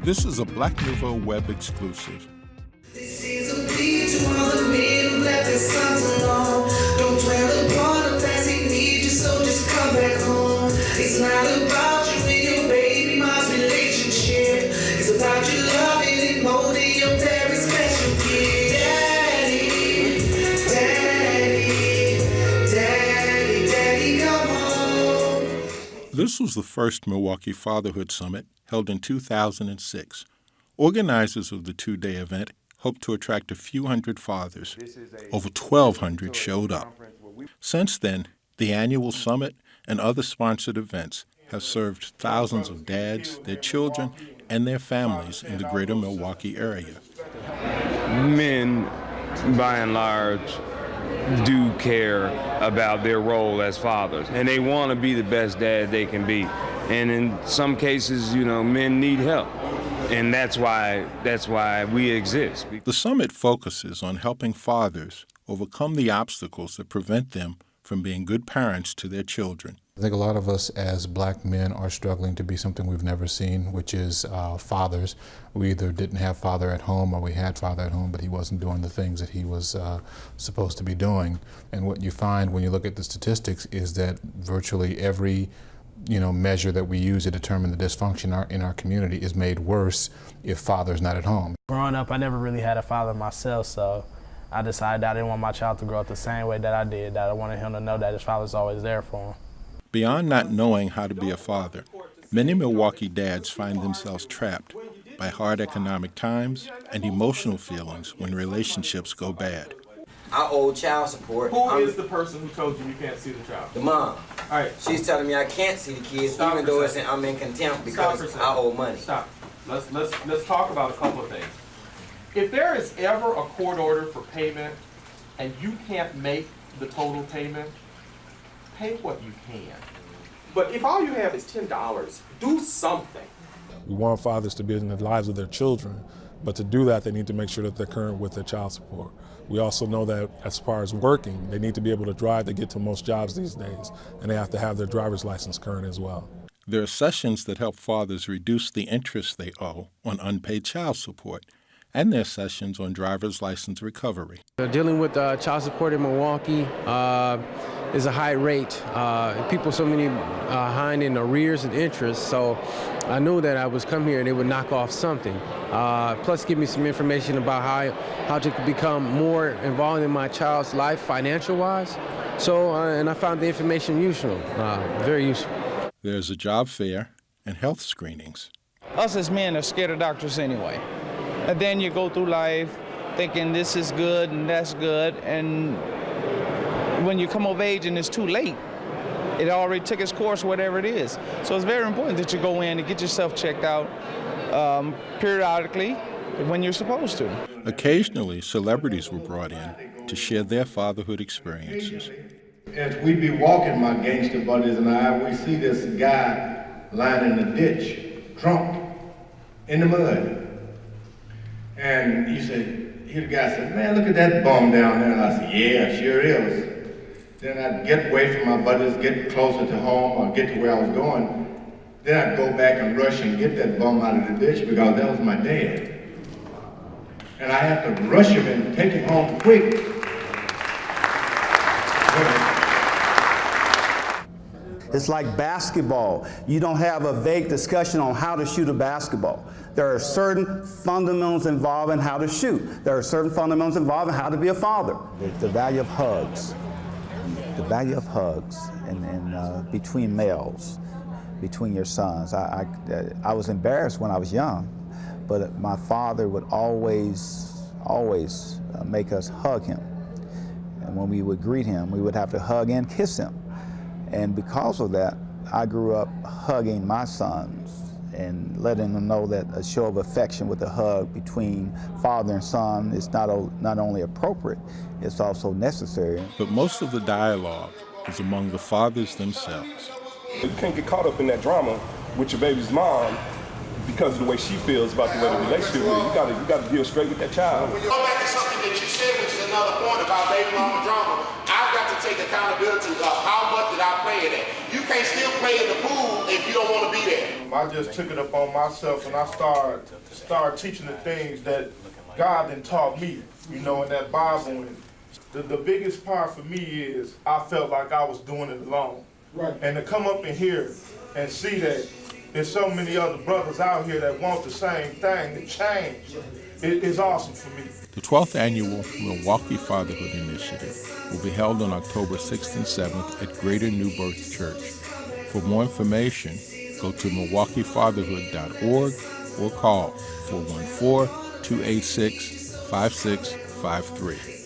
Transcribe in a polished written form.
This is a Black Nouveau web exclusive. This is a plea to all the men who left their sons alone. Don't dwell upon the past, he needs you, so just come back home. It's not about you and your baby mom's relationship. It's about you loving and molding your very special kid. Daddy, daddy, daddy, daddy, come home. This was the first Milwaukee Fatherhood Summit held in 2006. Organizers of the two-day event hoped to attract a few hundred fathers. Over 1,200 showed up. Since then, the annual summit and other sponsored events have served thousands of dads, their children, and their families in the greater Milwaukee area. Men, by and large, do care about their role as fathers, and they want to be the best dad they can be. And in some cases, men need help. And that's why we exist. The summit focuses on helping fathers overcome the obstacles that prevent them from being good parents to their children. I think a lot of us as black men are struggling to be something we've never seen, which is fathers. We either didn't have father at home or we had father at home, but he wasn't doing the things that he was supposed to be doing. And what you find when you look at the statistics is that virtually every measure that we use to determine the dysfunction in our community is made worse if father's not at home. Growing up, I never really had a father myself, so I decided I didn't want my child to grow up the same way that I did, that I wanted him to know that his father's always there for him. Beyond not knowing how to be a father, many Milwaukee dads find themselves trapped by hard economic times and emotional feelings when relationships go bad. I owe child support. Who is the person who told you can't see the child? The mom. All right. She's telling me I can't see the kids, Stop even though I'm in contempt because I owe money. Stop. Let's talk about a couple of things. If there is ever a court order for payment and you can't make the total payment, pay what you can. But if all you have is $10, do something. We want fathers to be in the lives of their children, but to do that, they need to make sure that they're current with their child support. We also know that as far as working, they need to be able to drive to get to most jobs these days, and they have to have their driver's license current as well. There are sessions that help fathers reduce the interest they owe on unpaid child support, and there are sessions on driver's license recovery. Dealing with child support in Milwaukee is a high rate. People so many behind in arrears and interest, so I knew that I was come here and it would knock off something. Plus give me some information about how to become more involved in my child's life financial-wise. So, and I found the information useful, very useful. There's a job fair and health screenings. Us as men are scared of doctors anyway. And then you go through life thinking this is good and that's good, and when you come of age and it's too late, it already took its course, whatever it is. So it's very important that you go in and get yourself checked out periodically when you're supposed to. Occasionally, celebrities were brought in to share their fatherhood experiences. As we be walking, my gangster buddies and I, we see this guy lying in the ditch, drunk, in the mud. And the guy said, man, look at that bum down there. And I said, yeah, sure is. Then I'd get away from my buddies, get closer to home, or get to where I was going. Then I'd go back and rush and get that bum out of the ditch because that was my dad. And I had to rush him and take him home quick. It's like basketball. You don't have a vague discussion on how to shoot a basketball. There are certain fundamentals involved in how to shoot. There are certain fundamentals involved in how to be a father. The value of hugs. The value of hugs and between males, between your sons. I was embarrassed when I was young, but my father would always make us hug him. And when we would greet him, we would have to hug and kiss him. And because of that, I grew up hugging my sons and letting them know that a show of affection with a hug between father and son is not only appropriate, it's also necessary. But most of the dialogue is among the fathers themselves. You can't get caught up in that drama with your baby's mom because of the way she feels about the way the relationship is. You gotta deal straight with that child. When you go back to something that you said, which is another point about baby mama drama, I've got to take accountability of how much did I play in it. You can't still play in the pool if you don't want to be there. I just took it upon myself and I started teaching the things that God then taught me, in that Bible. And the biggest part for me is I felt like I was doing it alone. Right. And to come up in here and see that there's so many other brothers out here that want the same thing to change, it is awesome for me. The 12th annual Milwaukee Fatherhood Initiative will be held on October 6th and 7th at Greater New Birth Church. For more information, go to MilwaukeeFatherhood.org or call 414-286-5653.